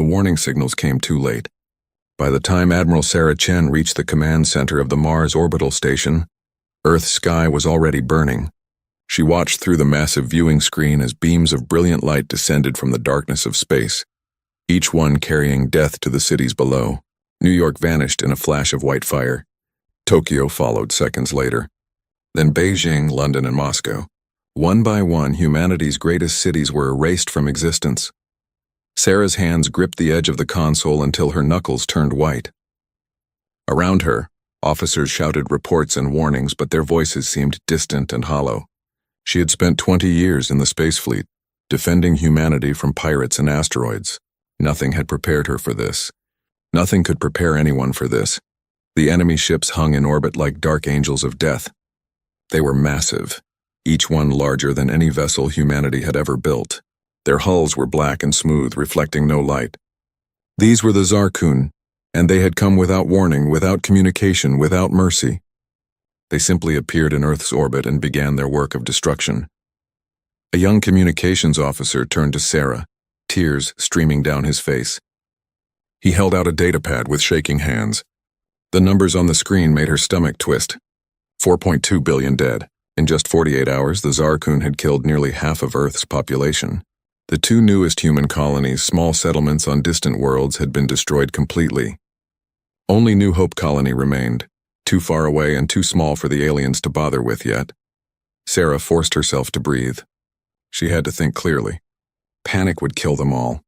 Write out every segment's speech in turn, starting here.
warning signals came too late. By the time Admiral Sarah Chen reached the command center of the Mars orbital station, Earth's sky was already burning. She watched through the massive viewing screen as beams of brilliant light descended from the darkness of space, each one carrying death to the cities below. New York vanished in a flash of white fire. Tokyo followed seconds later. Then Beijing, London, and Moscow. One by one, humanity's greatest cities were erased from existence. Sarah's hands gripped the edge of the console until her knuckles turned white. Around her, officers shouted reports and warnings, but their voices seemed distant and hollow. She had spent 20 years in the space fleet, defending humanity from pirates and asteroids. Nothing had prepared her for this. Nothing could prepare anyone for this. The enemy ships hung in orbit like dark angels of death. They were massive, each one larger than any vessel humanity had ever built. Their hulls were black and smooth, reflecting no light. These were the Zarkun, and they had come without warning, without communication, without mercy. They simply appeared in Earth's orbit and began their work of destruction. A young communications officer turned to Sarah, tears streaming down his face. He held out a datapad with shaking hands. The numbers on the screen made her stomach twist. 4.2 billion dead. In just 48 hours, the Zarkun had killed nearly half of Earth's population. The two newest human colonies, small settlements on distant worlds, had been destroyed completely. Only New Hope Colony remained, too far away and too small for the aliens to bother with yet. Sarah forced herself to breathe. She had to think clearly. Panic would kill them all.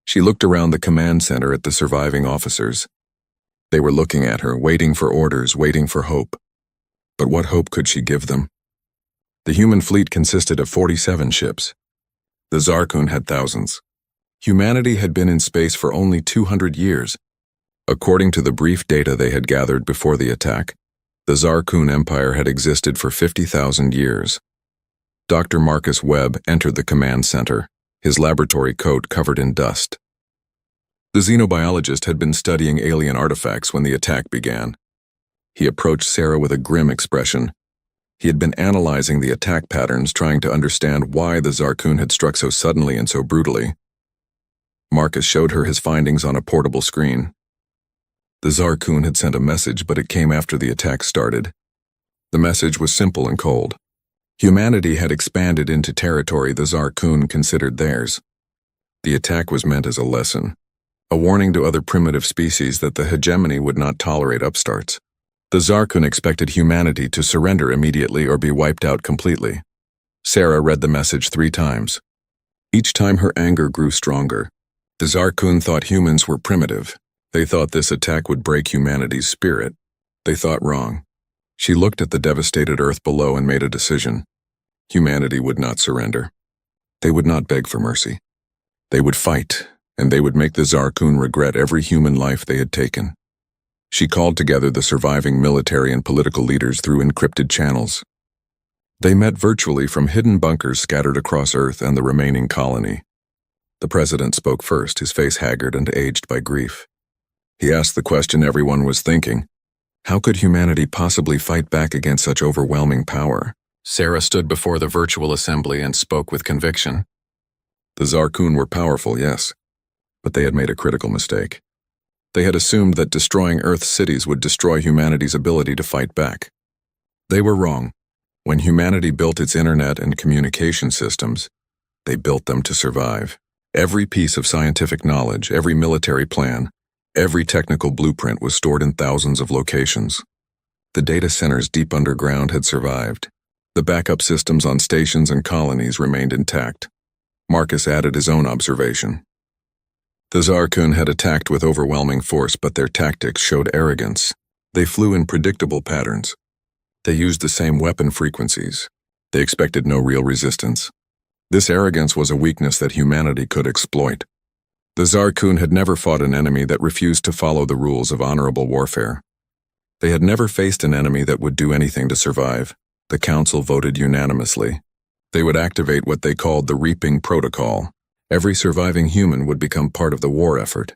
She looked around the command center at the surviving officers. They were looking at her, waiting for orders, waiting for hope. But what hope could she give them? The human fleet consisted of 47 ships. The Zarkun had thousands. Humanity had been in space for only 200 years. According to the brief data they had gathered before the attack, the Zarkun Empire had existed for 50,000 years. Dr. Marcus Webb entered the command center, his laboratory coat covered in dust. The xenobiologist had been studying alien artifacts when the attack began. He approached Sarah with a grim expression. He had been analyzing the attack patterns, trying to understand why the Zarkun had struck so suddenly and so brutally. Marcus showed her his findings on a portable screen. The Zarkun had sent a message, but it came after the attack started. The message was simple and cold. Humanity had expanded into territory the Zarkun considered theirs. The attack was meant as a lesson, a warning to other primitive species that the hegemony would not tolerate upstarts. The Zarkun expected humanity to surrender immediately or be wiped out completely. Sarah read the message 3 times. Each time her anger grew stronger. The Zarkun thought humans were primitive. They thought this attack would break humanity's spirit. They thought wrong. She looked at the devastated Earth below and made a decision. Humanity would not surrender. They would not beg for mercy. They would fight, and they would make the Zarkun regret every human life they had taken. She called together the surviving military and political leaders through encrypted channels. They met virtually from hidden bunkers scattered across Earth and the remaining colony. The president spoke first, his face haggard and aged by grief. He asked the question everyone was thinking. How could humanity possibly fight back against such overwhelming power? Sarah stood before the virtual assembly and spoke with conviction. The Zarkun were powerful, yes, but they had made a critical mistake. They had assumed that destroying Earth's cities would destroy humanity's ability to fight back. They were wrong. When humanity built its internet and communication systems, they built them to survive. Every piece of scientific knowledge, every military plan, every technical blueprint was stored in thousands of locations. The data centers deep underground had survived. The backup systems on stations and colonies remained intact. Marcus added his own observation. The Zarkun had attacked with overwhelming force, but their tactics showed arrogance. They flew in predictable patterns. They used the same weapon frequencies. They expected no real resistance. This arrogance was a weakness that humanity could exploit. The Zarkun had never fought an enemy that refused to follow the rules of honorable warfare. They had never faced an enemy that would do anything to survive. The council voted unanimously. They would activate what they called the reaping protocol. Every surviving human would become part of the war effort.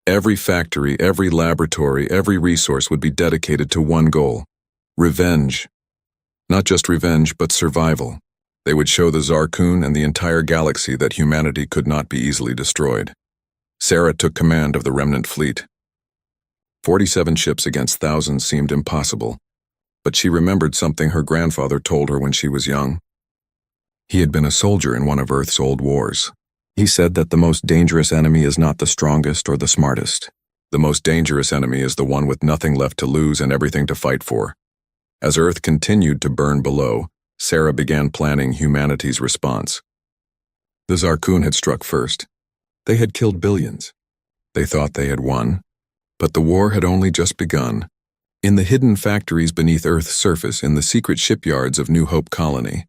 Every factory, every laboratory, every resource would be dedicated to one goal: revenge. Not just revenge, but survival. They would show the Zarkun and the entire galaxy that humanity could not be easily destroyed. Sarah took command of the remnant fleet. 47 ships against thousands seemed impossible, but she remembered something her grandfather told her when she was young. He had been a soldier in one of Earth's old wars. He said that the most dangerous enemy is not the strongest or the smartest. The most dangerous enemy is the one with nothing left to lose and everything to fight for. As Earth continued to burn below, Sarah began planning humanity's response. The Zarkun had struck first. They had killed billions. They thought they had won, but the war had only just begun. In the hidden factories beneath Earth's surface, in the secret shipyards of New Hope Colony,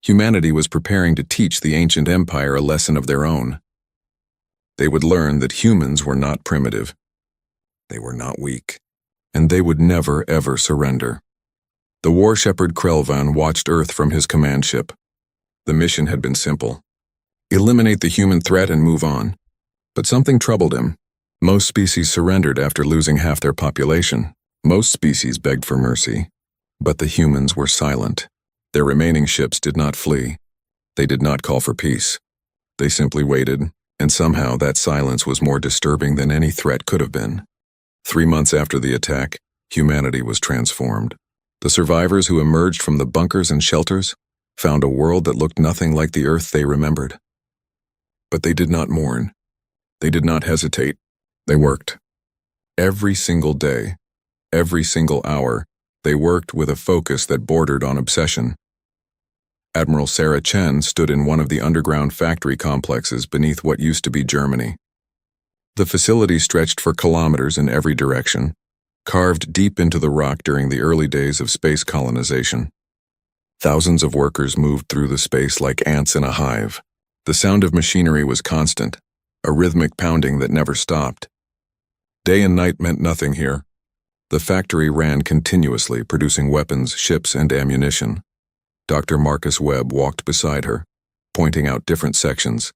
humanity was preparing to teach the ancient empire a lesson of their own. They would learn that humans were not primitive. They were not weak, and they would never, ever surrender. The war shepherd Krelvan watched Earth from his command ship. The mission had been simple: eliminate the human threat and move on. But something troubled him. Most species surrendered after losing half their population. Most species begged for mercy. But the humans were silent. Their remaining ships did not flee. They did not call for peace. They simply waited, and somehow that silence was more disturbing than any threat could have been. 3 months after the attack, humanity was transformed. The survivors who emerged from the bunkers and shelters found a world that looked nothing like the Earth they remembered. But they did not mourn. They did not hesitate. They worked. Every single day, every single hour, they worked with a focus that bordered on obsession. Admiral Sarah Chen stood in one of the underground factory complexes beneath what used to be Germany. The facility stretched for kilometers in every direction, carved deep into the rock during the early days of space colonization. Thousands of workers moved through the space like ants in a hive. The sound of machinery was constant, a rhythmic pounding that never stopped. Day and night meant nothing here. The factory ran continuously, producing weapons, ships, and ammunition. Dr. Marcus Webb walked beside her, pointing out different sections.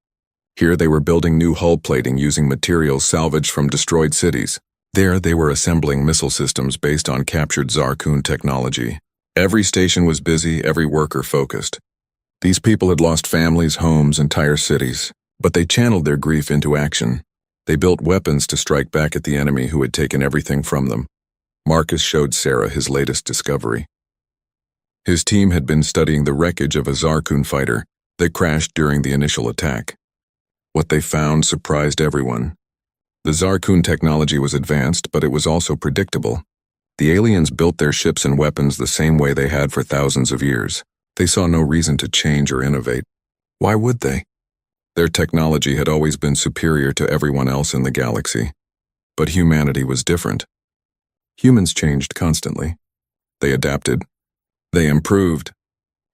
Here they were building new hull plating using materials salvaged from destroyed cities. There they were assembling missile systems based on captured Zarkun technology. Every station was busy, every worker focused. These people had lost families, homes, entire cities, but they channeled their grief into action. They built weapons to strike back at the enemy who had taken everything from them. Marcus showed Sarah his latest discovery. His team had been studying the wreckage of a Zarkun fighter that crashed during the initial attack. What they found surprised everyone. The Zarkun technology was advanced, but it was also predictable. The aliens built their ships and weapons the same way they had for thousands of years. They saw no reason to change or innovate. Why would they? Their technology had always been superior to everyone else in the galaxy. But humanity was different. Humans changed constantly. They adapted. They improved.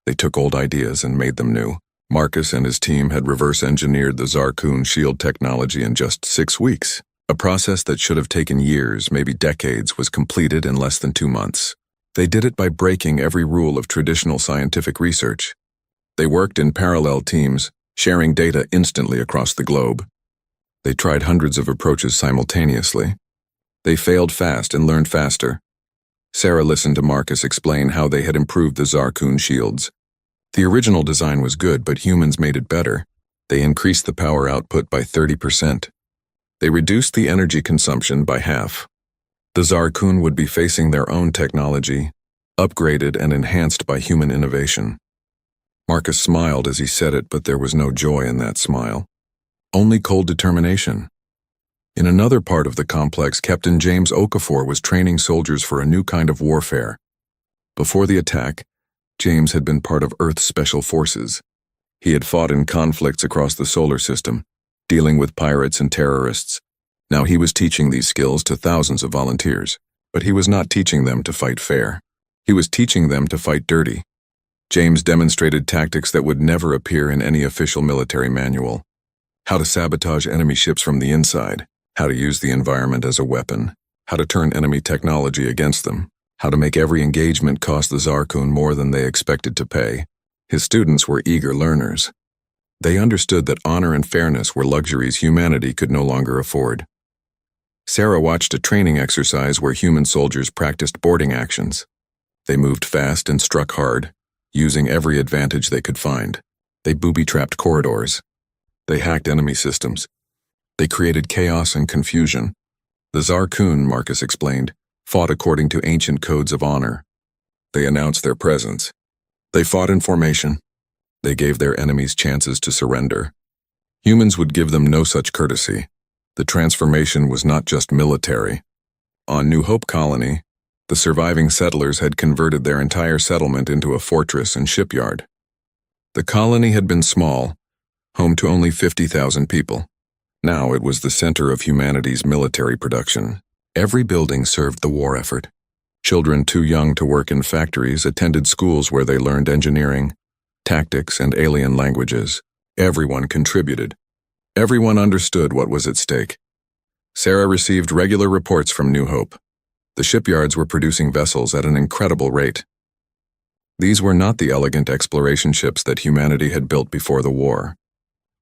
They took old ideas and made them new. Marcus and his team had reverse-engineered the Zarkun shield technology in just 6 weeks. A process that should have taken years, maybe decades, was completed in less than 2 months. They did it by breaking every rule of traditional scientific research. They worked in parallel teams, sharing data instantly across the globe. They tried hundreds of approaches simultaneously. They failed fast and learned faster. Sarah listened to Marcus explain how they had improved the Zarkun shields. The original design was good, but humans made it better. They increased the power output by 30%. They reduced the energy consumption by half. The Zarkun would be facing their own technology, upgraded and enhanced by human innovation. Marcus smiled as he said it, but there was no joy in that smile. Only cold determination. In another part of the complex, Captain James Okafor was training soldiers for a new kind of warfare. Before the attack, James had been part of Earth's special forces. He had fought in conflicts across the solar system, dealing with pirates and terrorists. Now he was teaching these skills to thousands of volunteers, but he was not teaching them to fight fair. He was teaching them to fight dirty. James demonstrated tactics that would never appear in any official military manual. How to sabotage enemy ships from the inside, how to use the environment as a weapon, how to turn enemy technology against them, how to make every engagement cost the Zarkun more than they expected to pay. His students were eager learners. They understood that honor and fairness were luxuries humanity could no longer afford. Sarah watched a training exercise where human soldiers practiced boarding actions. They moved fast and struck hard, using every advantage they could find. They booby-trapped corridors. They hacked enemy systems. They created chaos and confusion. The Zarkun, Marcus explained, fought according to ancient codes of honor. They announced their presence. They fought in formation. They gave their enemies chances to surrender. Humans would give them no such courtesy. The transformation was not just military. On New Hope Colony, the surviving settlers had converted their entire settlement into a fortress and shipyard. The colony had been small, home to only 50,000 people. Now it was the center of humanity's military production. Every building served the war effort. Children too young to work in factories attended schools where they learned engineering, tactics, and alien languages. Everyone contributed. Everyone understood what was at stake. Sarah received regular reports from New Hope. The shipyards were producing vessels at an incredible rate. These were not the elegant exploration ships that humanity had built before the war.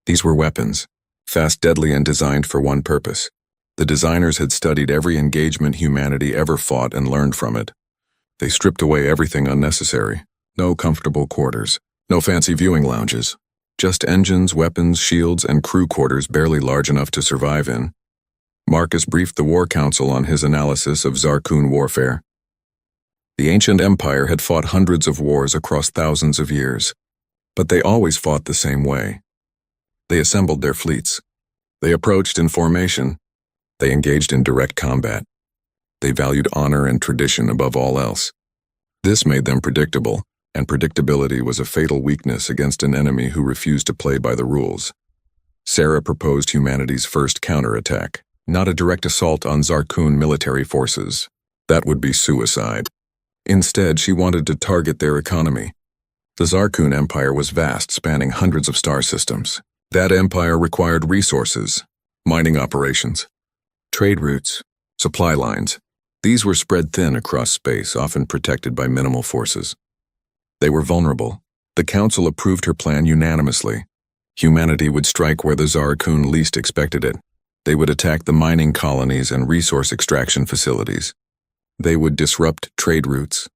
These were weapons, fast, deadly, and designed for one purpose. The designers had studied every engagement humanity ever fought and learned from it. They stripped away everything unnecessary. No comfortable quarters, no fancy viewing lounges. Just engines, weapons, shields, and crew quarters barely large enough to survive in. Marcus briefed the War Council on his analysis of Zarkun warfare. The ancient empire had fought hundreds of wars across thousands of years, but they always fought the same way. They assembled their fleets. They approached in formation. They engaged in direct combat. They valued honor and tradition above all else. This made them predictable, and predictability was a fatal weakness against an enemy who refused to play by the rules. Sarah proposed humanity's first counterattack, not a direct assault on Zarkun military forces. That would be suicide. Instead, she wanted to target their economy. The Zarkun Empire was vast, spanning hundreds of star systems. That empire required resources, mining operations, trade routes, supply lines. These were spread thin across space, often protected by minimal forces. They were vulnerable. The Council approved her plan unanimously. Humanity would strike where the Zarkun least expected it. They would attack the mining colonies and resource extraction facilities. They would disrupt trade routes.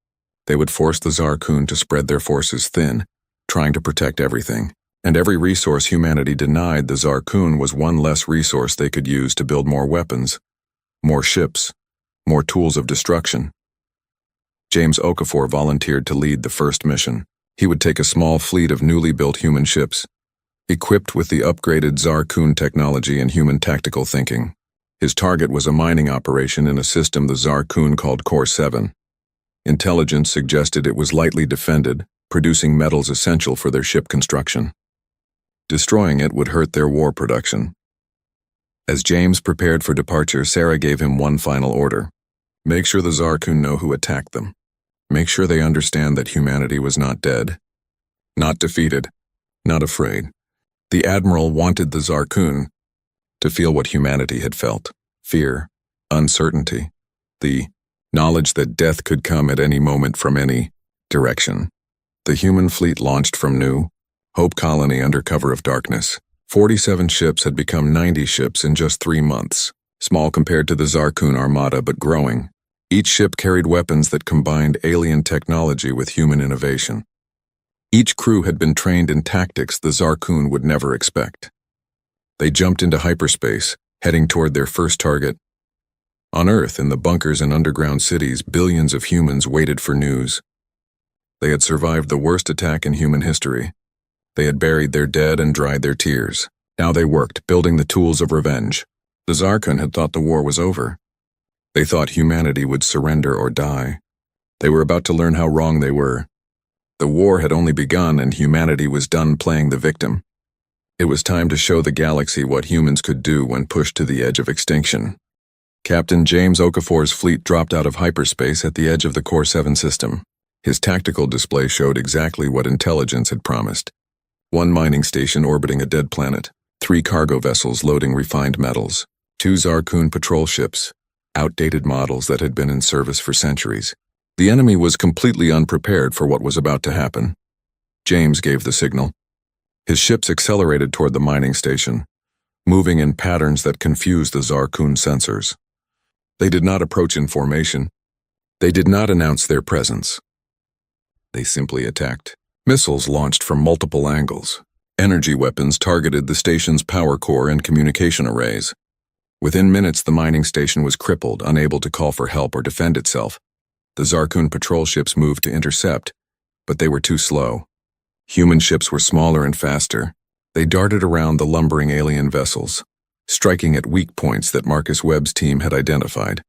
They would force the Zarkun to spread their forces thin, trying to protect everything. And every resource humanity denied the Zarkun was one less resource they could use to build more weapons, more ships, more tools of destruction. James Okafor volunteered to lead the first mission. He would take a small fleet of newly built human ships, equipped with the upgraded Zarkun technology and human tactical thinking. His target was a mining operation in a system the Zarkun called Core 7. Intelligence suggested it was lightly defended, producing metals essential for their ship construction. Destroying it would hurt their war production. As James prepared for departure, Sarah gave him one final order. Make sure the Zarkun know who attacked them. Make sure they understand that humanity was not dead, not defeated, not afraid. The Admiral wanted the Zarkun to feel what humanity had felt: fear, uncertainty, the knowledge that death could come at any moment from any direction. The human fleet launched from New Hope Colony under cover of darkness. 47 ships had become 90 ships in just 3 months, small compared to the Zarkun armada but growing. Each ship carried weapons that combined alien technology with human innovation. Each crew had been trained in tactics the Zarkun would never expect. They jumped into hyperspace, heading toward their first target. On Earth, in the bunkers and underground cities, billions of humans waited for news. They had survived the worst attack in human history. They had buried their dead and dried their tears. Now they worked, building the tools of revenge. The Zarkun had thought the war was over. They thought humanity would surrender or die. They were about to learn how wrong they were. The war had only begun and humanity was done playing the victim. It was time to show the galaxy what humans could do when pushed to the edge of extinction. Captain James Okafor's fleet dropped out of hyperspace at the edge of the Core 7 system. His tactical display showed exactly what intelligence had promised. 1 mining station orbiting a dead planet, 3 cargo vessels loading refined metals, 2 Zarkun patrol ships, outdated models that had been in service for centuries. The enemy was completely unprepared for what was about to happen. James gave the signal. His ships accelerated toward the mining station, moving in patterns that confused the Zarkun sensors. They did not approach in formation. They did not announce their presence. They simply attacked. Missiles launched from multiple angles. Energy weapons targeted the station's power core and communication arrays. Within minutes, the mining station was crippled, unable to call for help or defend itself. The Zarkun patrol ships moved to intercept, but they were too slow. Human ships were smaller and faster. They darted around the lumbering alien vessels, striking at weak points that Marcus Webb's team had identified.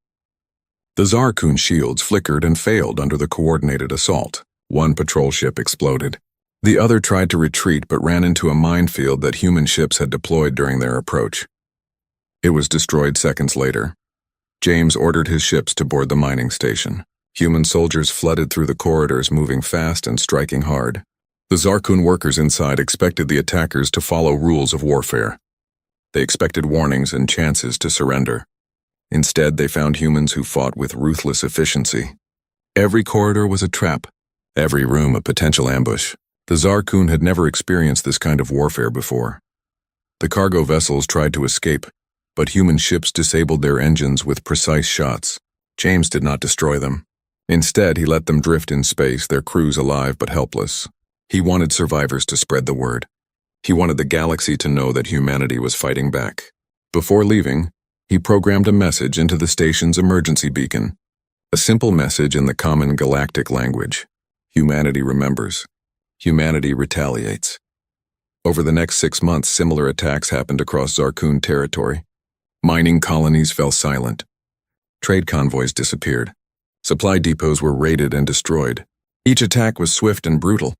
The Zarkun shields flickered and failed under the coordinated assault. One patrol ship exploded. The other tried to retreat but ran into a minefield that human ships had deployed during their approach. It was destroyed seconds later. James ordered his ships to board the mining station. Human soldiers flooded through the corridors, moving fast and striking hard. The Zarkun workers inside expected the attackers to follow rules of warfare. They expected warnings and chances to surrender. Instead, they found humans who fought with ruthless efficiency. Every corridor was a trap, every room a potential ambush. The Zarkun had never experienced this kind of warfare before. The cargo vessels tried to escape, but human ships disabled their engines with precise shots. James did not destroy them. Instead, he let them drift in space, their crews alive but helpless. He wanted survivors to spread the word. He wanted the galaxy to know that humanity was fighting back. Before leaving, he programmed a message into the station's emergency beacon. A simple message in the common galactic language. Humanity remembers. Humanity retaliates. Over the next 6 months, similar attacks happened across Zarkun territory. Mining colonies fell silent. Trade convoys disappeared. Supply depots were raided and destroyed. Each attack was swift and brutal.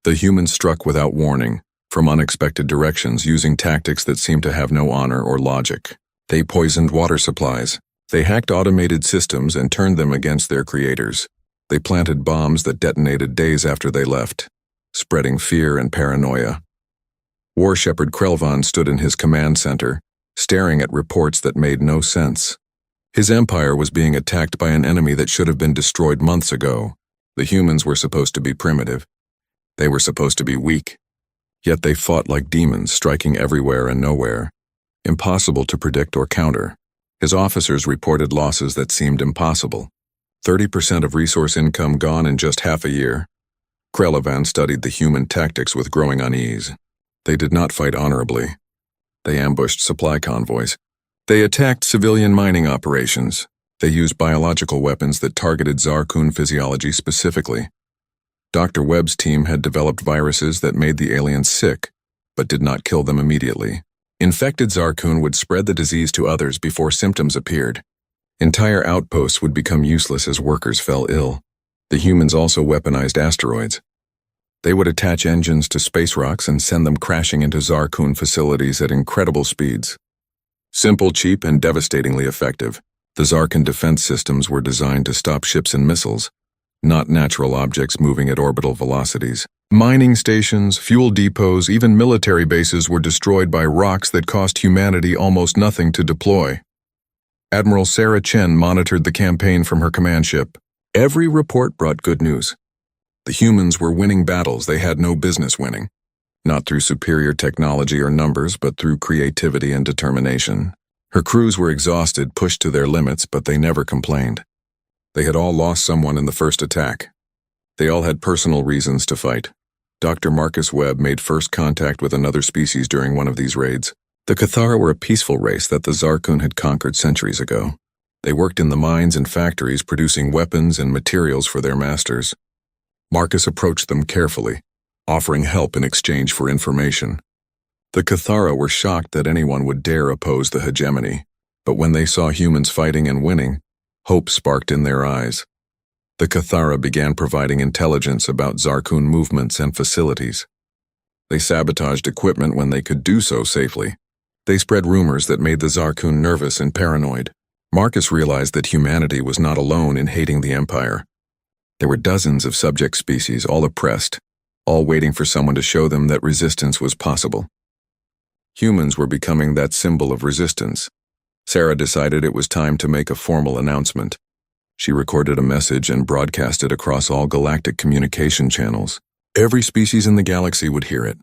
The humans struck without warning, from unexpected directions, using tactics that seemed to have no honor or logic. They poisoned water supplies. They hacked automated systems and turned them against their creators. They planted bombs that detonated days after they left, spreading fear and paranoia. War Shepherd Krelvan stood in his command center, staring at reports that made no sense. His empire was being attacked by an enemy that should have been destroyed months ago. The humans were supposed to be primitive. They were supposed to be weak. Yet they fought like demons, striking everywhere and nowhere. Impossible to predict or counter. His officers reported losses that seemed impossible. 30% of resource income gone in just half a year. Krelvan studied the human tactics with growing unease. They did not fight honorably. They ambushed supply convoys. They attacked civilian mining operations. They used biological weapons that targeted Zarkun physiology specifically. Dr. Webb's team had developed viruses that made the aliens sick, but did not kill them immediately. Infected Zarkun would spread the disease to others before symptoms appeared. Entire outposts would become useless as workers fell ill. The humans also weaponized asteroids. They would attach engines to space rocks and send them crashing into Zarkun facilities at incredible speeds. Simple, cheap, and devastatingly effective, the Zarkun defense systems were designed to stop ships and missiles, not natural objects moving at orbital velocities. Mining stations, fuel depots, even military bases were destroyed by rocks that cost humanity almost nothing to deploy. Admiral Sarah Chen monitored the campaign from her command ship. Every report brought good news. The humans were winning battles they had no business winning, not through superior technology or numbers, but through creativity and determination. Her crews were exhausted, pushed to their limits, but they never complained. They had all lost someone in the first attack. They all had personal reasons to fight. Dr. Marcus Webb made first contact with another species during one of these raids. The Cathara were a peaceful race that the Zarkun had conquered centuries ago. They worked in the mines and factories producing weapons and materials for their masters. Marcus approached them carefully, offering help in exchange for information. The Cathara were shocked that anyone would dare oppose the hegemony, but when they saw humans fighting and winning, hope sparked in their eyes. The Cathara began providing intelligence about Zarkun movements and facilities. They sabotaged equipment when they could do so safely. They spread rumors that made the Zarkun nervous and paranoid. Marcus realized that humanity was not alone in hating the Empire. There were dozens of subject species, all oppressed, all waiting for someone to show them that resistance was possible. Humans were becoming that symbol of resistance. Sarah decided it was time to make a formal announcement. She recorded a message and broadcast it across all galactic communication channels. Every species in the galaxy would hear it.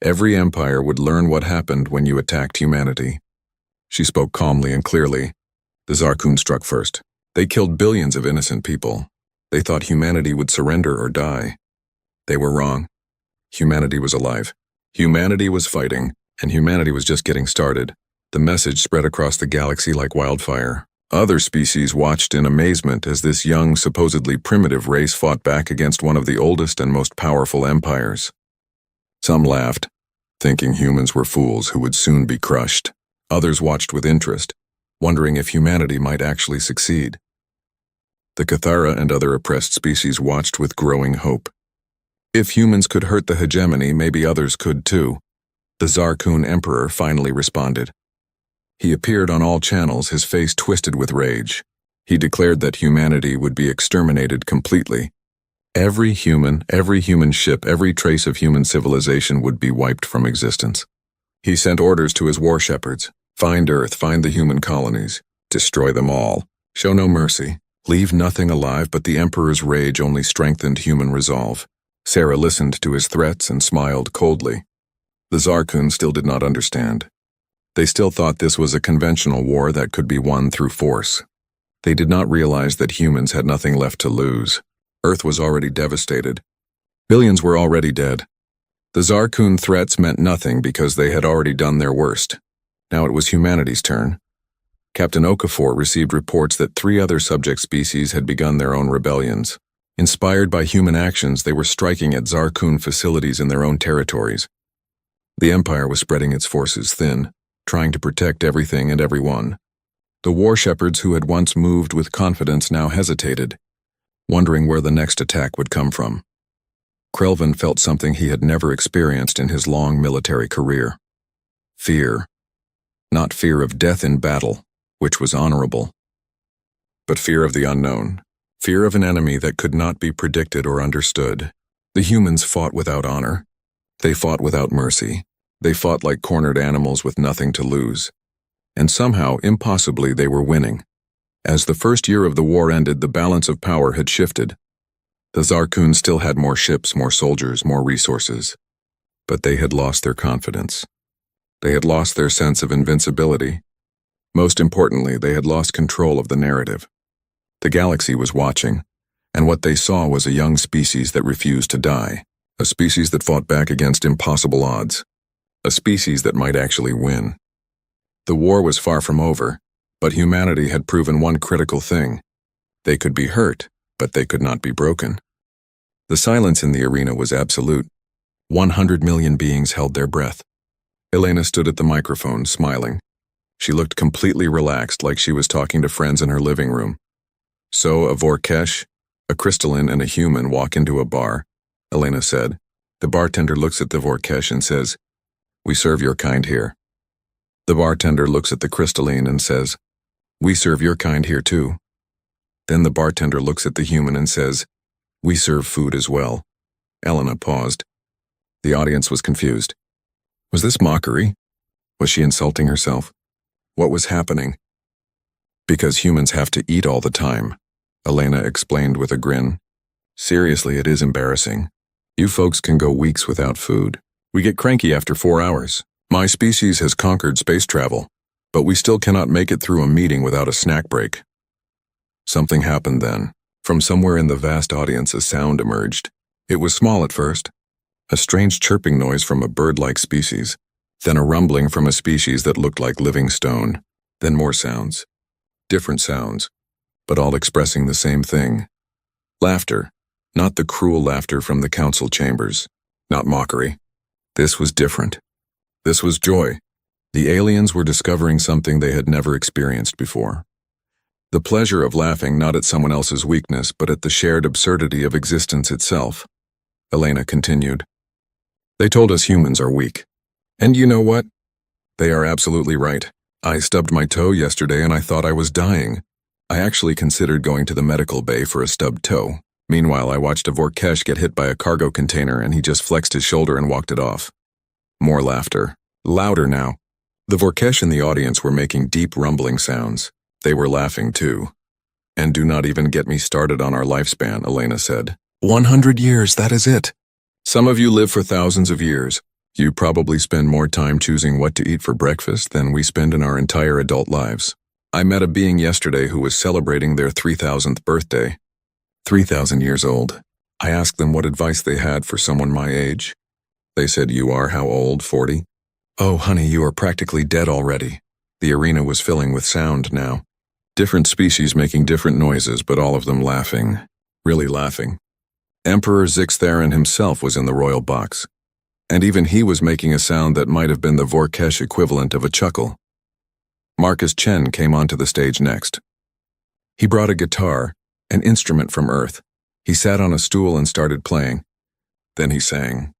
Every empire would learn what happened when you attacked humanity. She spoke calmly and clearly. The Zarkun struck first. They killed billions of innocent people. They thought humanity would surrender or die. They were wrong. Humanity was alive. Humanity was fighting, and humanity was just getting started. The message spread across the galaxy like wildfire. Other species watched in amazement as this young, supposedly primitive race fought back against one of the oldest and most powerful empires. Some laughed, thinking humans were fools who would soon be crushed. Others watched with interest, wondering if humanity might actually succeed. The Cathara and other oppressed species watched with growing hope. If humans could hurt the hegemony, maybe others could too. The Zarkun Emperor finally responded. He appeared on all channels, his face twisted with rage. He declared that humanity would be exterminated completely. Every human ship, every trace of human civilization would be wiped from existence. He sent orders to his war shepherds. Find Earth, find the human colonies. Destroy them all. Show no mercy. Leave nothing alive, but the Emperor's rage only strengthened human resolve. Sarah listened to his threats and smiled coldly. The Zarkun still did not understand. They still thought this was a conventional war that could be won through force. They did not realize that humans had nothing left to lose. Earth was already devastated. Billions were already dead. The Zarkun threats meant nothing because they had already done their worst. Now it was humanity's turn. Captain Okafor received reports that 3 other subject species had begun their own rebellions. Inspired by human actions, they were striking at Zarkun facilities in their own territories. The Empire was spreading its forces thin, trying to protect everything and everyone. The war shepherds who had once moved with confidence now hesitated, wondering where the next attack would come from. Krelvin felt something he had never experienced in his long military career. Fear. Not fear of death in battle, which was honorable, but fear of the unknown. Fear of an enemy that could not be predicted or understood. The humans fought without honor. They fought without mercy. They fought like cornered animals with nothing to lose. And somehow, impossibly, they were winning. As the first year of the war ended, the balance of power had shifted. The Zarkun still had more ships, more soldiers, more resources. But they had lost their confidence. They had lost their sense of invincibility. Most importantly, they had lost control of the narrative. The galaxy was watching, and what they saw was a young species that refused to die, a species that fought back against impossible odds, a species that might actually win. The war was far from over, but humanity had proven one critical thing. They could be hurt, but they could not be broken. The silence in the arena was absolute. 100 million beings held their breath. Elena stood at the microphone, smiling. She looked completely relaxed, like she was talking to friends in her living room. So a Vorkesh, a crystalline, and a human walk into a bar, Elena said. The bartender looks at the Vorkesh and says, "We serve your kind here." The bartender looks at the crystalline and says, "We serve your kind here too." Then the bartender looks at the human and says, "We serve food as well." Elena paused. The audience was confused. Was this mockery? Was she insulting herself? What was happening? Because humans have to eat all the time, Elena explained with a grin. Seriously, it is embarrassing. You folks can go weeks without food. We get cranky after 4 hours. My species has conquered space travel, but we still cannot make it through a meeting without a snack break. Something happened then. From somewhere in the vast audience, a sound emerged. It was small at first, a strange chirping noise from a bird-like species, then a rumbling from a species that looked like living stone, then more sounds. Different sounds, but all expressing the same thing. Laughter, not the cruel laughter from the council chambers, not mockery. This was different. This was joy. The aliens were discovering something they had never experienced before. The pleasure of laughing not at someone else's weakness, but at the shared absurdity of existence itself. Elena continued. They told us humans are weak. And you know what? They are absolutely right. I stubbed my toe yesterday and I thought I was dying. I actually considered going to the medical bay for a stubbed toe. Meanwhile, I watched a Vorkesh get hit by a cargo container and he just flexed his shoulder and walked it off. More laughter. Louder now. The Vorkesh in the audience were making deep rumbling sounds. They were laughing too. And do not even get me started on our lifespan, Elena said. 100 years, that is it. Some of you live for thousands of years. You probably spend more time choosing what to eat for breakfast than we spend in our entire adult lives. I met a being yesterday who was celebrating their 3,000th birthday. 3,000 years old. I asked them what advice they had for someone my age. They said, "You are how old, 40? Oh, honey, you are practically dead already." The arena was filling with sound now. Different species making different noises, but all of them laughing. Really laughing. Emperor Zixtherin himself was in the royal box. And even he was making a sound that might have been the Vorkesh equivalent of a chuckle. Marcus Chen came onto the stage next. He brought a guitar, an instrument from Earth. He sat on a stool and started playing. Then he sang.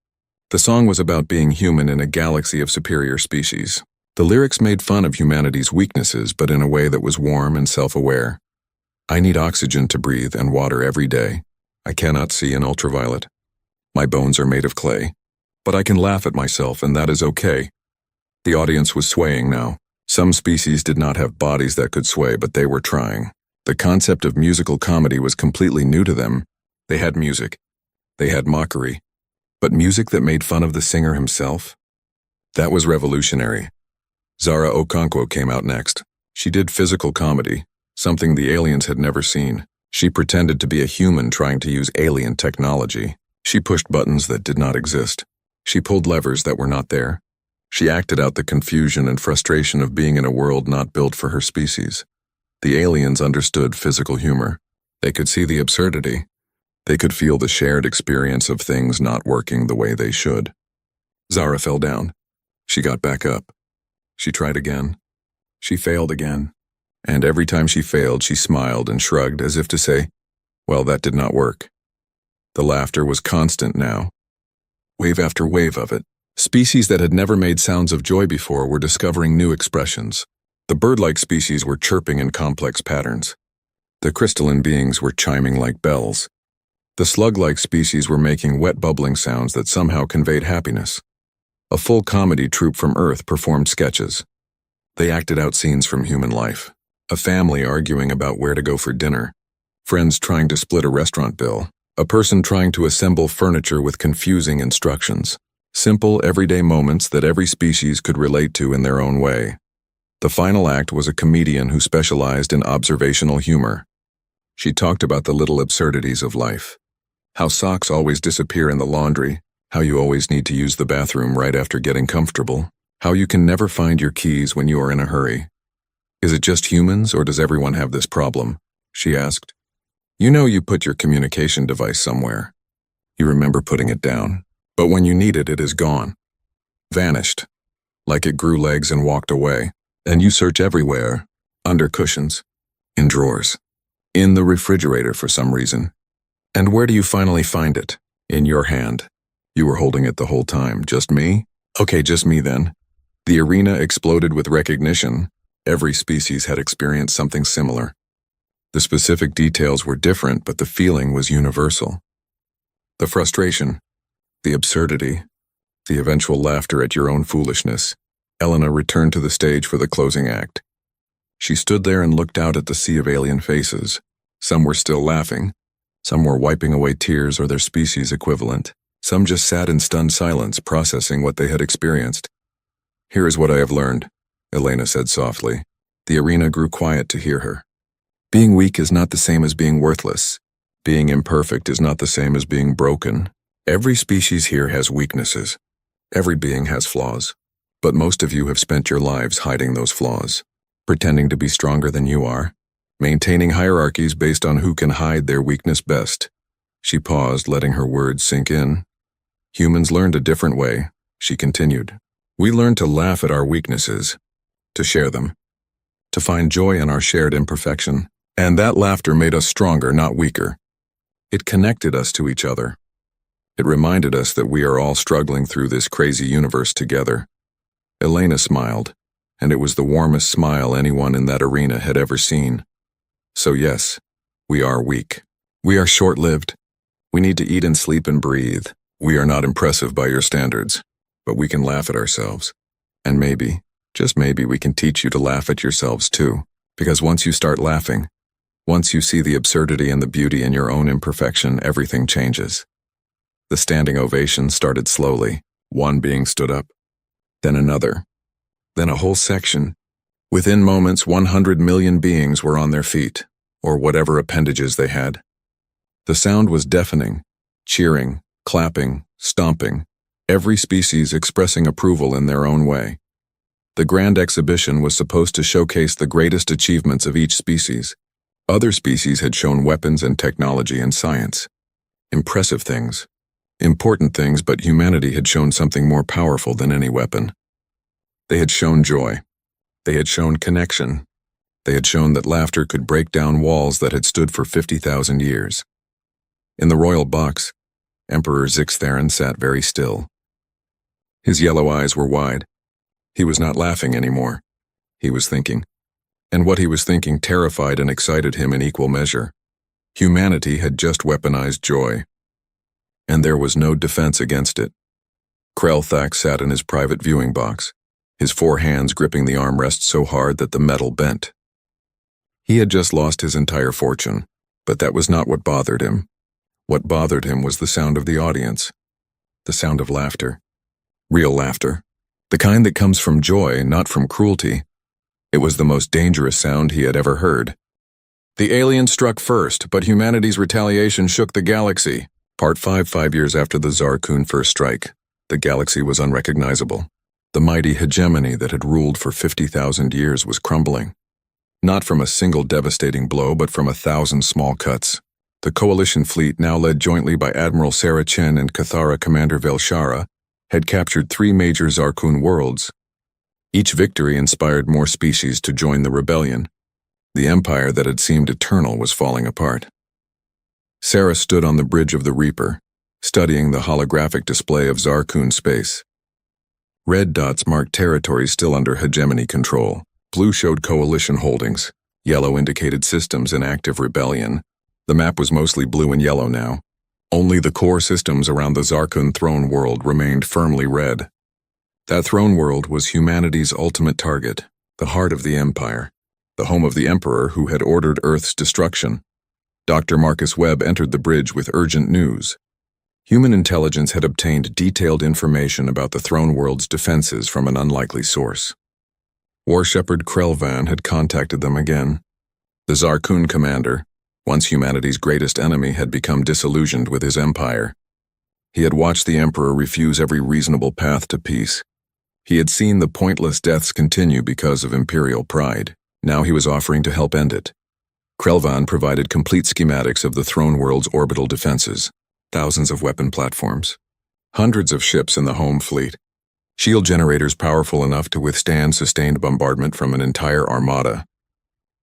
The song was about being human in a galaxy of superior species. The lyrics made fun of humanity's weaknesses, but in a way that was warm and self-aware. I need oxygen to breathe and water every day. I cannot see in ultraviolet. My bones are made of clay. But I can laugh at myself, and that is okay. The audience was swaying now. Some species did not have bodies that could sway, but they were trying. The concept of musical comedy was completely new to them. They had music. They had mockery. But music that made fun of the singer himself? That was revolutionary. Zara Okonkwo came out next. She did physical comedy, something the aliens had never seen. She pretended to be a human trying to use alien technology. She pushed buttons that did not exist. She pulled levers that were not there. She acted out the confusion and frustration of being in a world not built for her species. The aliens understood physical humor. They could see the absurdity. They could feel the shared experience of things not working the way they should. Zara fell down. She got back up. She tried again. She failed again. And every time she failed, she smiled and shrugged as if to say, well, that did not work. The laughter was constant now. Wave after wave of it. Species that had never made sounds of joy before were discovering new expressions. The bird-like species were chirping in complex patterns. The crystalline beings were chiming like bells. The slug-like species were making wet bubbling sounds that somehow conveyed happiness. A full comedy troupe from Earth performed sketches. They acted out scenes from human life. A family arguing about where to go for dinner. Friends trying to split a restaurant bill. A person trying to assemble furniture with confusing instructions. Simple, everyday moments that every species could relate to in their own way. The final act was a comedian who specialized in observational humor. She talked about the little absurdities of life. How socks always disappear in the laundry. How you always need to use the bathroom right after getting comfortable. How you can never find your keys when you are in a hurry. Is it just humans, or does everyone have this problem? She asked. You know you put your communication device somewhere. You remember putting it down. But when you need it, it is gone. Vanished. Like it grew legs and walked away. And you search everywhere. Under cushions. In drawers. In the refrigerator for some reason. And where do you finally find it? In your hand. You were holding it the whole time. Just me? Okay, just me then. The arena exploded with recognition. Every species had experienced something similar. The specific details were different, but the feeling was universal. The frustration, the absurdity, the eventual laughter at your own foolishness. Elena returned to the stage for the closing act. She stood there and looked out at the sea of alien faces. Some were still laughing. Some were wiping away tears or their species equivalent. Some just sat in stunned silence, processing what they had experienced. Here is what I have learned, Elena said softly. The arena grew quiet to hear her. Being weak is not the same as being worthless. Being imperfect is not the same as being broken. Every species here has weaknesses. Every being has flaws. But most of you have spent your lives hiding those flaws, pretending to be stronger than you are, maintaining hierarchies based on who can hide their weakness best. She paused, letting her words sink in. Humans learned a different way, she continued. We learned to laugh at our weaknesses, to share them, to find joy in our shared imperfection. And that laughter made us stronger, not weaker. It connected us to each other. It reminded us that we are all struggling through this crazy universe together. Elena smiled, and it was the warmest smile anyone in that arena had ever seen. So yes, we are weak. We are short-lived. We need to eat and sleep and breathe. We are not impressive by your standards, but we can laugh at ourselves. And maybe, just maybe, we can teach you to laugh at yourselves too. Because once you start laughing, once you see the absurdity and the beauty in your own imperfection, everything changes. The standing ovation started slowly. One being stood up, then another, then a whole section. Within moments, 100 million beings were on their feet, or whatever appendages they had. The sound was deafening, cheering, clapping, stomping. every species expressing approval in their own way. The grand exhibition was supposed to showcase the greatest achievements of each species. Other species had shown weapons and technology and science. Impressive things. Important things, but humanity had shown something more powerful than any weapon. They had shown joy. They had shown connection. They had shown that laughter could break down walls that had stood for 50,000 years. In the royal box, Emperor Zixtheron sat very still. His yellow eyes were wide. He was not laughing anymore. He was thinking. And what he was thinking terrified and excited him in equal measure. Humanity had just weaponized joy. And there was no defense against it. Krelthak sat in his private viewing box, his 4 hands gripping the armrest so hard that the metal bent. He had just lost his entire fortune, but that was not what bothered him. What bothered him was the sound of the audience. The sound of laughter. Real laughter. The kind that comes from joy, not from cruelty. It was the most dangerous sound he had ever heard. The aliens struck first, but humanity's retaliation shook the galaxy. Part 5 years after the Zarkun first strike, the galaxy was unrecognizable. The mighty hegemony that had ruled for 50,000 years was crumbling. Not from a single devastating blow, but from 1,000 small cuts. The coalition fleet, now led jointly by Admiral Sarah Chen and Cathara Commander Velshara, had captured 3 major Zarkun worlds. Each victory inspired more species to join the rebellion. The empire that had seemed eternal was falling apart. Sarah stood on the bridge of the Reaper, studying the holographic display of Zarkun space. Red dots marked territories still under hegemony control. Blue showed coalition holdings. Yellow indicated systems in active rebellion. The map was mostly blue and yellow now. Only the core systems around the Zarkun throne world remained firmly red. That throne world was humanity's ultimate target, the heart of the empire, the home of the emperor who had ordered Earth's destruction. Dr. Marcus Webb entered the bridge with urgent news. Human intelligence had obtained detailed information about the throne world's defenses from an unlikely source. War Shepherd Krelvan had contacted them again. The Zarkun commander, once humanity's greatest enemy, had become disillusioned with his empire. He had watched the emperor refuse every reasonable path to peace. He had seen the pointless deaths continue because of imperial pride. Now he was offering to help end it. Krelvan provided complete schematics of the throne world's orbital defenses, thousands of weapon platforms, hundreds of ships in the home fleet, shield generators powerful enough to withstand sustained bombardment from an entire armada.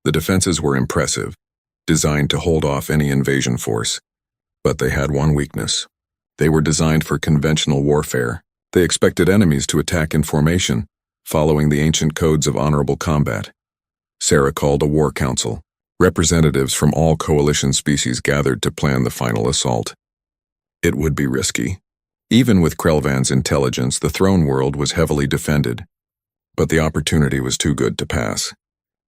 The defenses were impressive, designed to hold off any invasion force. But they had one weakness. They were designed for conventional warfare. They expected enemies to attack in formation, following the ancient codes of honorable combat. Sarah called a war council. Representatives from all coalition species gathered to plan the final assault. It would be risky. Even with Krelvan's intelligence, the throne world was heavily defended. But the opportunity was too good to pass.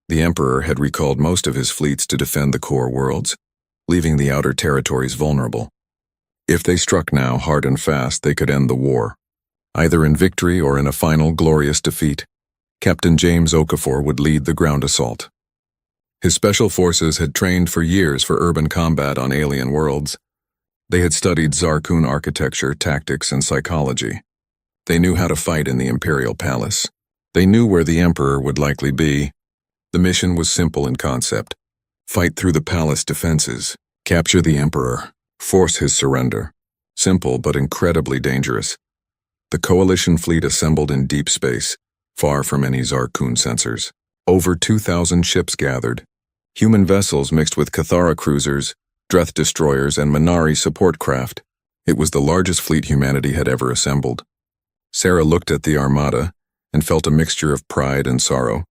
The Emperor had recalled most of his fleets to defend the core worlds, leaving the outer territories vulnerable. If they struck now hard and fast, they could end the war. Either in victory or in a final glorious defeat, Captain James Okafor would lead the ground assault. His special forces had trained for years for urban combat on alien worlds. They had studied Zarkun architecture, tactics, and psychology. They knew how to fight in the Imperial Palace. They knew where the Emperor would likely be. The mission was simple in concept. Fight through the palace defenses, capture the Emperor, force his surrender. Simple but incredibly dangerous. The coalition fleet assembled in deep space, far from any Zarkun sensors. Over 2,000 ships gathered. Human vessels mixed with Cathara cruisers, Dreth destroyers, and Minari support craft. It was the largest fleet humanity had ever assembled. Sarah looked at the armada and felt a mixture of pride and sorrow.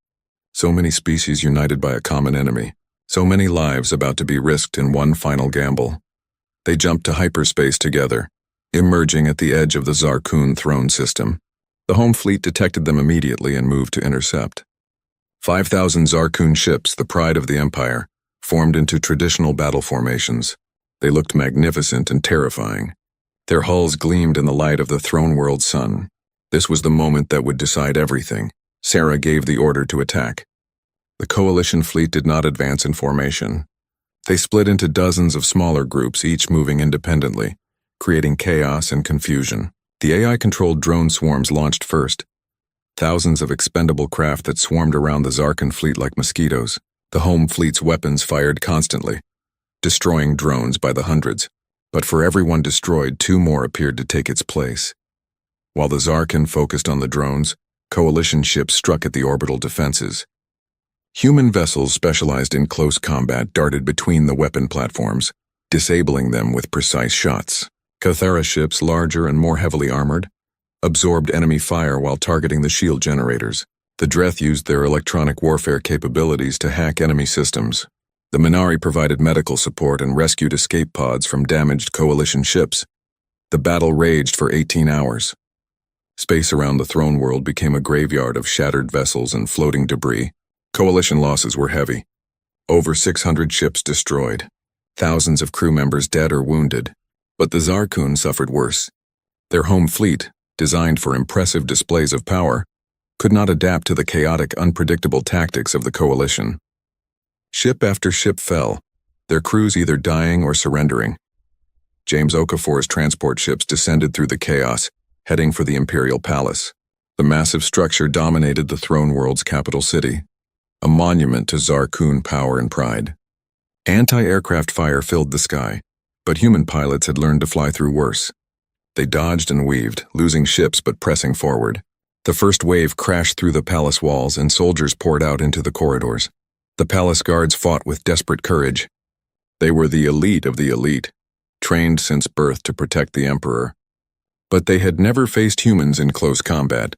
So many species united by a common enemy. So many lives about to be risked in one final gamble. They jumped to hyperspace together, emerging at the edge of the Zarkun throne system. The home fleet detected them immediately and moved to intercept. 5,000 Zarkun ships, the pride of the Empire, formed into traditional battle formations. They looked magnificent and terrifying. Their hulls gleamed in the light of the throne world sun. This was the moment that would decide everything. Sarah gave the order to attack. The coalition fleet did not advance in formation. They split into dozens of smaller groups, each moving independently, creating chaos and confusion. The AI-controlled drone swarms launched first, thousands of expendable craft that swarmed around the Zarkan fleet like mosquitoes. The home fleet's weapons fired constantly, destroying drones by the hundreds. But for every one destroyed, two more appeared to take its place. While the Zarkan focused on the drones, coalition ships struck at the orbital defenses. Human vessels specialized in close combat darted between the weapon platforms, disabling them with precise shots. Cathara ships, larger and more heavily armored, absorbed enemy fire while targeting the shield generators. The Dreth used their electronic warfare capabilities to hack enemy systems. The Minari provided medical support and rescued escape pods from damaged coalition ships. The battle raged for 18 hours. Space around the throne world became a graveyard of shattered vessels and floating debris. Coalition losses were heavy. Over 600 ships destroyed. Thousands of crew members dead or wounded. But the Zarkun suffered worse. Their home fleet, designed for impressive displays of power, could not adapt to the chaotic, unpredictable tactics of the coalition. Ship after ship fell, their crews either dying or surrendering. James Okafor's transport ships descended through the chaos, heading for the Imperial Palace. The massive structure dominated the throne world's capital city, a monument to Zarkun power and pride. Anti-aircraft fire filled the sky, but human pilots had learned to fly through worse. They dodged and weaved, losing ships but pressing forward. The first wave crashed through the palace walls and soldiers poured out into the corridors. The palace guards fought with desperate courage. They were the elite of the elite, trained since birth to protect the Emperor. But they had never faced humans in close combat.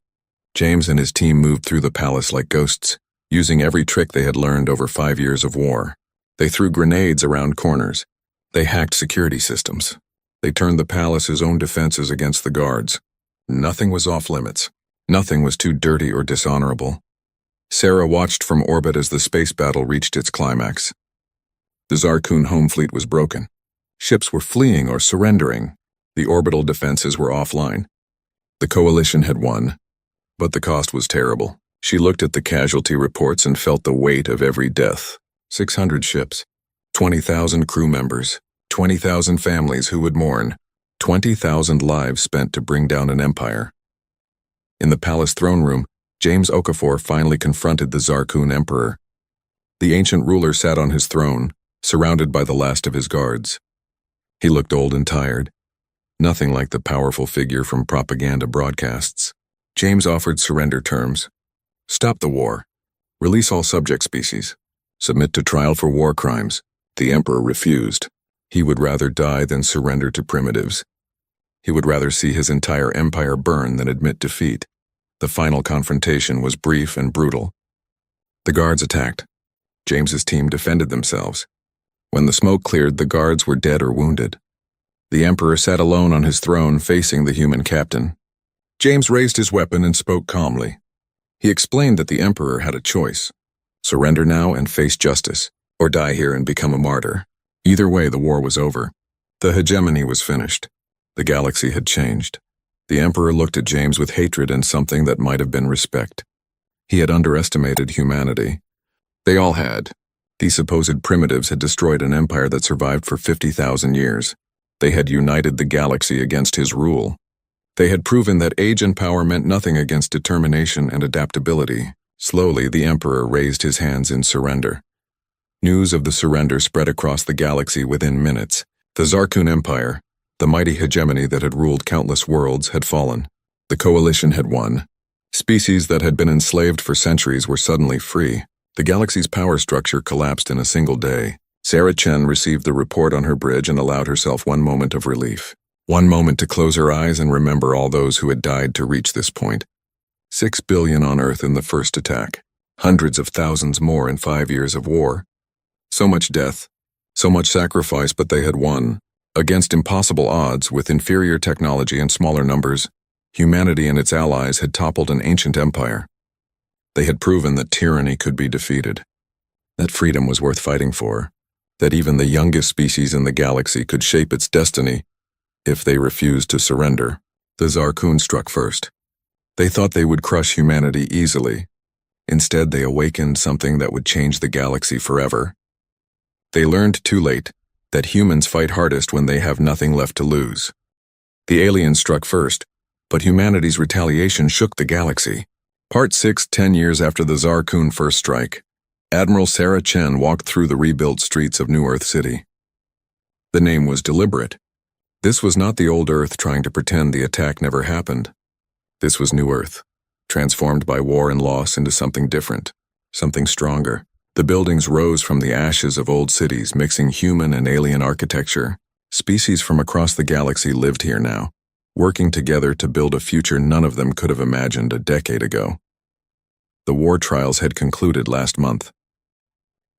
James and his team moved through the palace like ghosts, using every trick they had learned over 5 years of war. They threw grenades around corners. They hacked security systems. They turned the palace's own defenses against the guards. Nothing was off limits. Nothing was too dirty or dishonorable. Sarah watched from orbit as the space battle reached its climax. The Zarkun home fleet was broken. Ships were fleeing or surrendering. The orbital defenses were offline. The coalition had won, but the cost was terrible. She looked at the casualty reports and felt the weight of every death. 600 ships, 20,000 crew members, 20,000 families who would mourn, 20,000 lives spent to bring down an empire. In the palace throne room, James Okafor finally confronted the Zarkun Emperor. The ancient ruler sat on his throne, surrounded by the last of his guards. He looked old and tired, nothing like the powerful figure from propaganda broadcasts. James offered surrender terms. Stop the war. Release all subject species. Submit to trial for war crimes. The Emperor refused. He would rather die than surrender to primitives. He would rather see his entire empire burn than admit defeat. The final confrontation was brief and brutal. The guards attacked. James's team defended themselves. When the smoke cleared, the guards were dead or wounded. The Emperor sat alone on his throne facing the human captain. James raised his weapon and spoke calmly. He explained that the Emperor had a choice: surrender now and face justice, or die here and become a martyr. Either way, the war was over. The hegemony was finished. The galaxy had changed. The Emperor looked at James with hatred and something that might have been respect. He had underestimated humanity. They all had. These supposed primitives had destroyed an empire that survived for 50,000 years. They had united the galaxy against his rule. They had proven that age and power meant nothing against determination and adaptability. Slowly, the Emperor raised his hands in surrender. News of the surrender spread across the galaxy within minutes. The Zarkun Empire, the mighty hegemony that had ruled countless worlds, had fallen. The coalition had won. Species that had been enslaved for centuries were suddenly free. The galaxy's power structure collapsed in a single day. Sarah Chen received the report on her bridge and allowed herself one moment of relief. One moment to close her eyes and remember all those who had died to reach this point. 6 billion on Earth in the first attack. Hundreds of thousands more in 5 years of war. So much death, so much sacrifice, but they had won. Against impossible odds, with inferior technology and smaller numbers, humanity and its allies had toppled an ancient empire. They had proven that tyranny could be defeated, that freedom was worth fighting for, that even the youngest species in the galaxy could shape its destiny if they refused to surrender. The Zarkun struck first. They thought they would crush humanity easily. Instead, they awakened something that would change the galaxy forever. They learned too late that humans fight hardest when they have nothing left to lose. The aliens struck first, But humanity's retaliation shook the galaxy. Part 6, 10 years after the Zarkun first strike. Admiral Sarah Chen walked through the rebuilt streets of New Earth City. The name was deliberate. This was not the old Earth trying to pretend the attack never happened. This was New Earth, transformed by war and loss into something different, something stronger. The buildings rose from the ashes of old cities, mixing human and alien architecture. Species from across the galaxy lived here now, working together to build a future none of them could have imagined a decade ago. The war trials had concluded last month.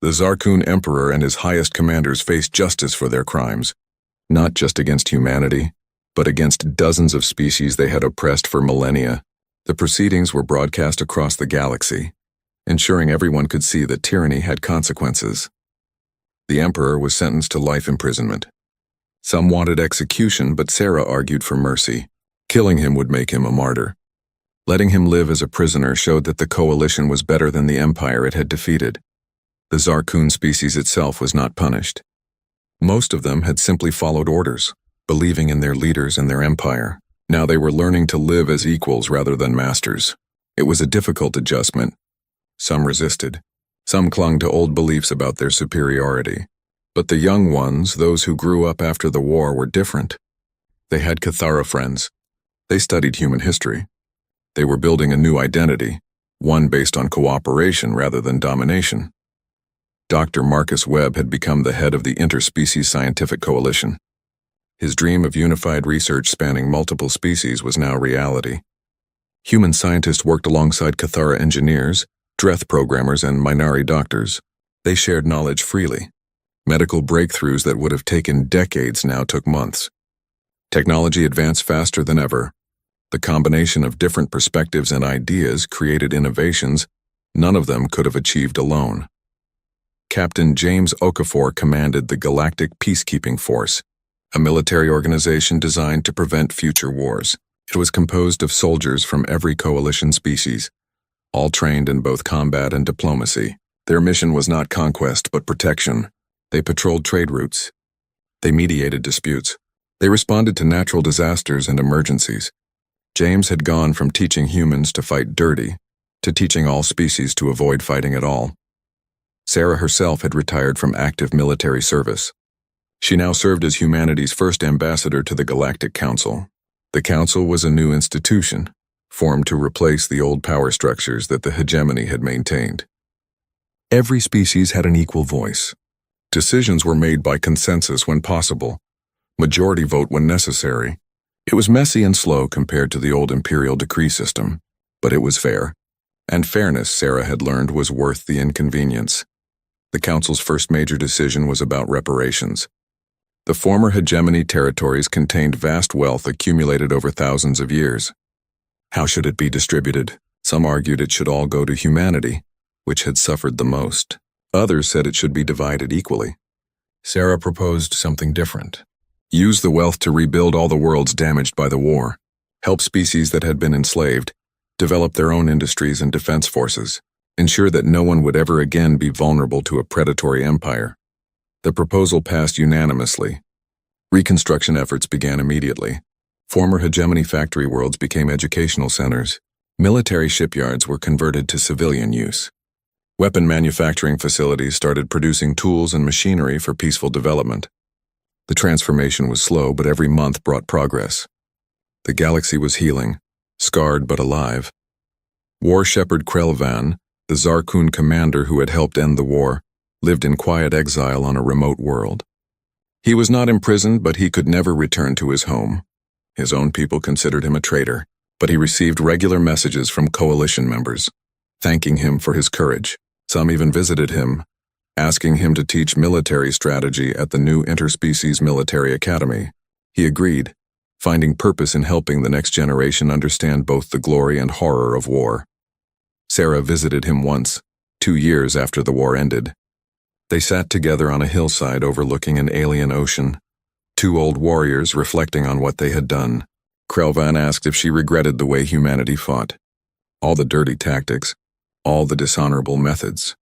The Zarkun Emperor and his highest commanders faced justice for their crimes, not just against humanity, but against dozens of species they had oppressed for millennia. The proceedings were broadcast across the galaxy, ensuring everyone could see that tyranny had consequences. The Emperor was sentenced to life imprisonment. Some wanted execution, but Sarah argued for mercy. Killing him would make him a martyr. Letting him live as a prisoner showed that the coalition was better than the empire it had defeated. The Zarkun species itself was not punished. Most of them had simply followed orders, believing in their leaders and their empire. Now they were learning to live as equals rather than masters. It was a difficult adjustment. Some resisted. Some clung to old beliefs about their superiority. But the young ones, those who grew up after the war, were different. They had Cathara friends. They studied human history. They were building a new identity, one based on cooperation rather than domination. Dr. Marcus Webb had become the head of the Interspecies Scientific Coalition. His dream of unified research spanning multiple species was now reality. Human scientists worked alongside Cathara engineers, Dreth programmers, and Minari doctors. They shared knowledge freely. Medical breakthroughs that would have taken decades now took months. Technology advanced faster than ever. The combination of different perspectives and ideas created innovations none of them could have achieved alone. Captain James Okafor commanded the Galactic Peacekeeping Force, a military organization designed to prevent future wars. It was composed of soldiers from every coalition species, all trained in both combat and diplomacy. Their mission was not conquest but protection. They patrolled trade routes. They mediated disputes. They responded to natural disasters and emergencies. James had gone from teaching humans to fight dirty to teaching all species to avoid fighting at all. Sarah herself had retired from active military service. She now served as humanity's first ambassador to the Galactic Council. The Council was a new institution, formed to replace the old power structures that the hegemony had maintained. Every species had an equal voice. Decisions were made by consensus when possible, majority vote when necessary. It was messy and slow compared to the old imperial decree system, but it was fair. And fairness, Sarah had learned, was worth the inconvenience. The Council's first major decision was about reparations. The former hegemony territories contained vast wealth accumulated over thousands of years. How should it be distributed? Some argued it should all go to humanity, which had suffered the most. Others said it should be divided equally. Sarah proposed something different. Use the wealth to rebuild all the worlds damaged by the war, help species that had been enslaved, develop their own industries and defense forces, ensure that no one would ever again be vulnerable to a predatory empire. The proposal passed unanimously. Reconstruction efforts began immediately. Former hegemony factory worlds became educational centers. Military shipyards were converted to civilian use. Weapon manufacturing facilities started producing tools and machinery for peaceful development. The transformation was slow, but every month brought progress. The galaxy was healing, scarred but alive. War Shepherd Krelvan, the Zarkun commander who had helped end the war, lived in quiet exile on a remote world. He was not imprisoned, but he could never return to his home. His own people considered him a traitor, but he received regular messages from coalition members, thanking him for his courage. Some even visited him, asking him to teach military strategy at the new Interspecies Military Academy. He agreed, finding purpose in helping the next generation understand both the glory and horror of war. Sarah visited him once, 2 years after the war ended. They sat together on a hillside overlooking an alien ocean, two old warriors reflecting on what they had done. Krelvan asked if she regretted the way humanity fought. All the dirty tactics, all the dishonorable methods.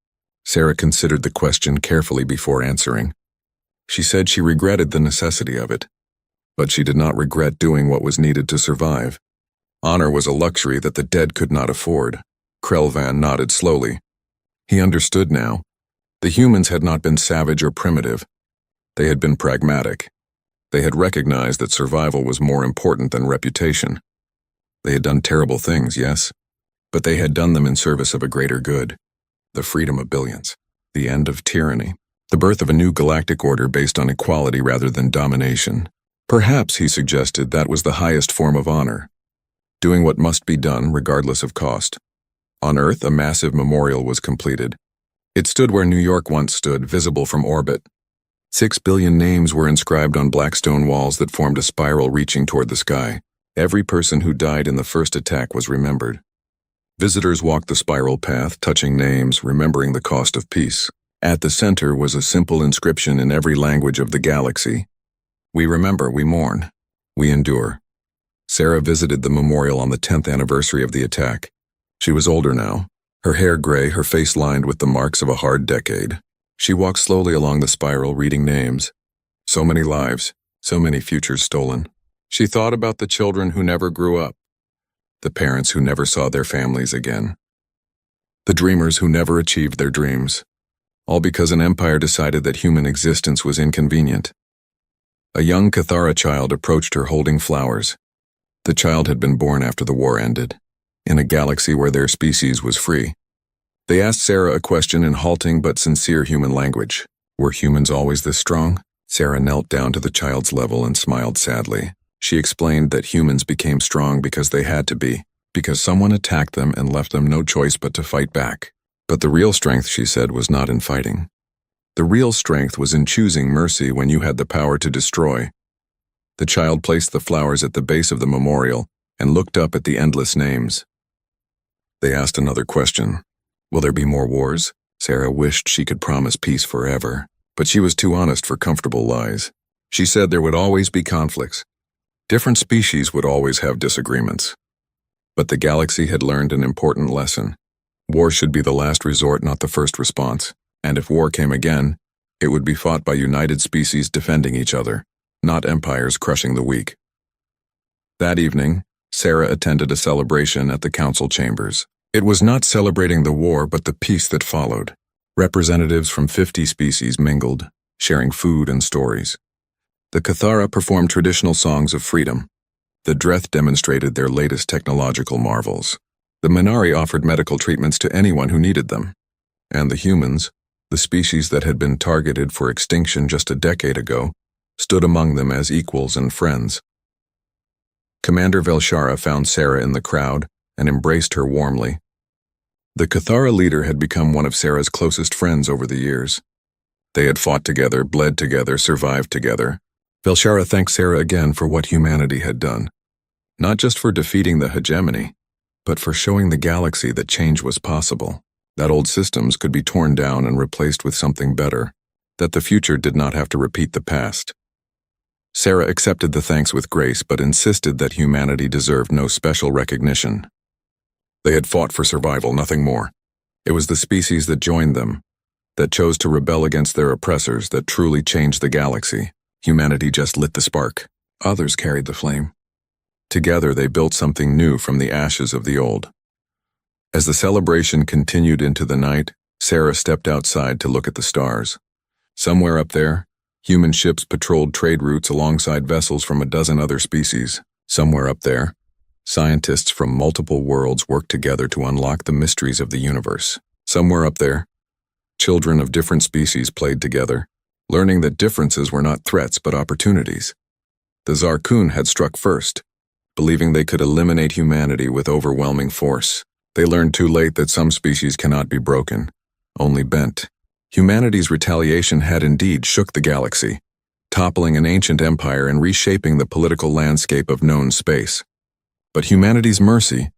Sarah considered the question carefully before answering. She said she regretted the necessity of it, but she did not regret doing what was needed to survive. Honor was a luxury that the dead could not afford. Krelvan nodded slowly. He understood now. The humans had not been savage or primitive. They had been pragmatic. They had recognized that survival was more important than reputation. They had done terrible things, yes, but they had done them in service of a greater good, the freedom of billions, the end of tyranny, the birth of a new galactic order based on equality rather than domination. Perhaps, he suggested, that was the highest form of honor, doing what must be done regardless of cost. On Earth, a massive memorial was completed. It stood where New York once stood, visible from orbit. 6 billion names were inscribed on black stone walls that formed a spiral reaching toward the sky. Every person who died in the first attack was remembered. Visitors walked the spiral path, touching names, remembering the cost of peace. At the center was a simple inscription in every language of the galaxy. We remember, we mourn, we endure. Sarah visited the memorial on the 10th anniversary of the attack. She was older now, her hair gray, her face lined with the marks of a hard decade. She walked slowly along the spiral, reading names. So many lives, so many futures stolen. She thought about the children who never grew up, the parents who never saw their families again, the dreamers who never achieved their dreams, all because an empire decided that human existence was inconvenient. A young Cathara child approached her holding flowers. The child had been born after the war ended, in a galaxy where their species was free. They asked Sarah a question in halting but sincere human language. Were humans always this strong? Sarah knelt down to the child's level and smiled sadly. She explained that humans became strong because they had to be, because someone attacked them and left them no choice but to fight back. But the real strength, she said, was not in fighting. The real strength was in choosing mercy when you had the power to destroy. The child placed the flowers at the base of the memorial and looked up at the endless names. They asked another question. Will there be more wars? Sarah wished she could promise peace forever, but she was too honest for comfortable lies. She said there would always be conflicts. Different species would always have disagreements. But the galaxy had learned an important lesson. War should be the last resort, not the first response. And if war came again, it would be fought by united species defending each other, not empires crushing the weak. That evening, Sarah attended a celebration at the council chambers. It was not celebrating the war, but the peace that followed. Representatives from 50 species mingled, sharing food and stories. The Cathara performed traditional songs of freedom. The Dreth demonstrated their latest technological marvels. The Minari offered medical treatments to anyone who needed them. And the humans, the species that had been targeted for extinction just a decade ago, stood among them as equals and friends. Commander Velshara found Sarah in the crowd and embraced her warmly. The Cathara leader had become one of Sarah's closest friends over the years. They had fought together, bled together, survived together. Velshara thanked Sarah again for what humanity had done. Not just for defeating the hegemony, but for showing the galaxy that change was possible, that old systems could be torn down and replaced with something better, that the future did not have to repeat the past. Sarah accepted the thanks with grace but insisted that humanity deserved no special recognition. They had fought for survival, nothing more. It was the species that joined them, that chose to rebel against their oppressors, that truly changed the galaxy. Humanity just lit the spark. Others carried the flame. Together they built something new from the ashes of the old. As the celebration continued into the night, Sarah stepped outside to look at the stars. Somewhere up there, human ships patrolled trade routes alongside vessels from a dozen other species. Somewhere up there, scientists from multiple worlds worked together to unlock the mysteries of the universe. Somewhere up there, children of different species played together, learning that differences were not threats but opportunities. The Zarkun had struck first, believing they could eliminate humanity with overwhelming force. They learned too late that some species cannot be broken, only bent. Humanity's retaliation had indeed shook the galaxy, toppling an ancient empire and reshaping the political landscape of known space. But humanity's mercy,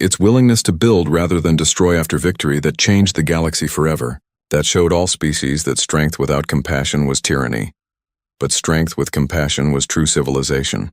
its willingness to build rather than destroy after victory, that changed the galaxy forever. That showed all species that strength without compassion was tyranny, but strength with compassion was true civilization.